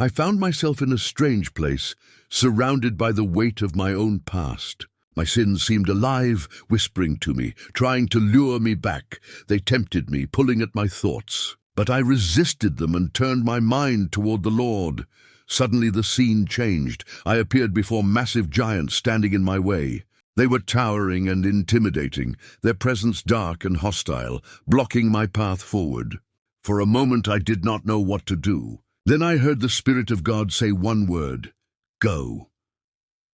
I found myself in a strange place, surrounded by the weight of my own past. My sins seemed alive, whispering to me, trying to lure me back. They tempted me, pulling at my thoughts. But I resisted them and turned my mind toward the Lord. Suddenly the scene changed. I appeared before massive giants standing in my way. They were towering and intimidating, their presence dark and hostile, blocking my path forward. For a moment I did not know what to do. Then I heard the Spirit of God say one word, "Go."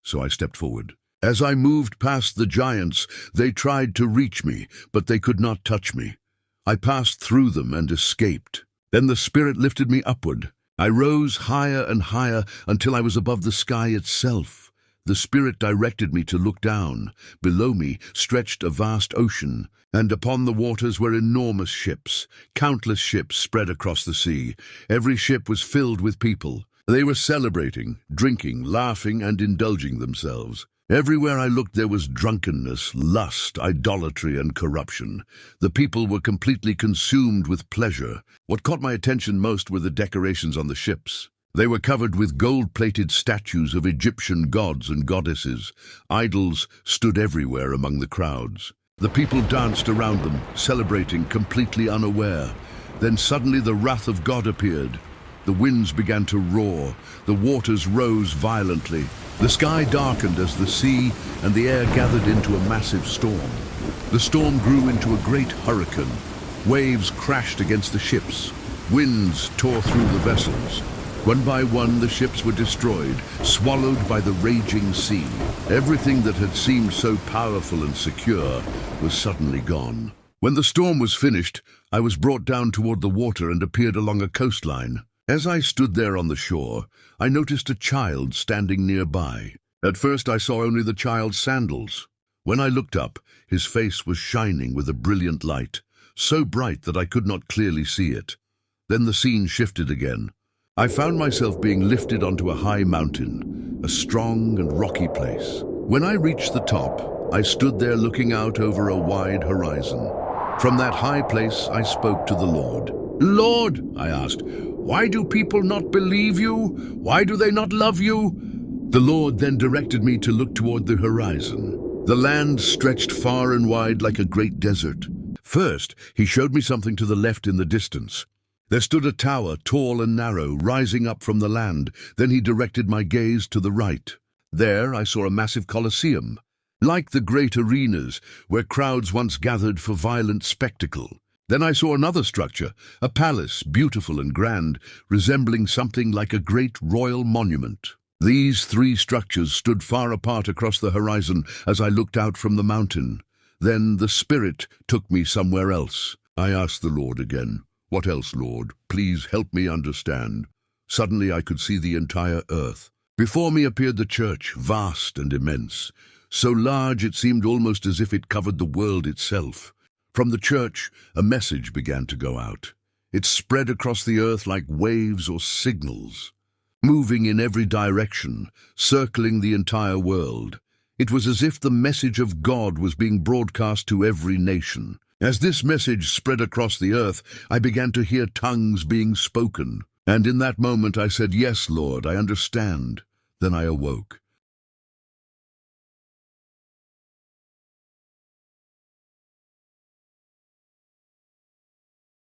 So I stepped forward. As I moved past the giants, they tried to reach me, but they could not touch me. I passed through them and escaped. Then the Spirit lifted me upward. I rose higher and higher until I was above the sky itself. The Spirit directed me to look down. Below me stretched a vast ocean, and upon the waters were enormous ships. Countless ships spread across the sea. Every ship was filled with people. They were celebrating, drinking, laughing, and indulging themselves. Everywhere I looked there was drunkenness, lust, idolatry, and corruption. The people were completely consumed with pleasure. What caught my attention most were the decorations on the ships. They were covered with gold-plated statues of Egyptian gods and goddesses. Idols stood everywhere among the crowds. The people danced around them, celebrating, completely unaware. Then suddenly the wrath of God appeared. The winds began to roar. The waters rose violently. The sky darkened as the sea and the air gathered into a massive storm. The storm grew into a great hurricane. Waves crashed against the ships. Winds tore through the vessels. One by one, the ships were destroyed, swallowed by the raging sea. Everything that had seemed so powerful and secure was suddenly gone. When the storm was finished, I was brought down toward the water and appeared along a coastline. As I stood there on the shore, I noticed a child standing nearby. At first I saw only the child's sandals. When I looked up, his face was shining with a brilliant light, so bright that I could not clearly see it. Then the scene shifted again. I found myself being lifted onto a high mountain, a strong and rocky place. When I reached the top, I stood there looking out over a wide horizon. From that high place, I spoke to the Lord. "Lord," I asked, "why do people not believe you? Why do they not love you?" The Lord then directed me to look toward the horizon. The land stretched far and wide like a great desert. First, he showed me something to the left in the distance. There stood a tower, tall and narrow, rising up from the land. Then he directed my gaze to the right. There I saw a massive Coliseum, like the great arenas where crowds once gathered for violent spectacle. Then I saw another structure, a palace, beautiful and grand, resembling something like a great royal monument. These three structures stood far apart across the horizon as I looked out from the mountain. Then the Spirit took me somewhere else. I asked the Lord again, "What else, Lord? Please help me understand." Suddenly I could see the entire earth. Before me appeared the church, vast and immense, so large it seemed almost as if it covered the world itself. From the church, a message began to go out. It spread across the earth like waves or signals, moving in every direction, circling the entire world. It was as if the message of God was being broadcast to every nation. As this message spread across the earth, I began to hear tongues being spoken. And in that moment I said, "Yes, Lord, I understand." Then I awoke.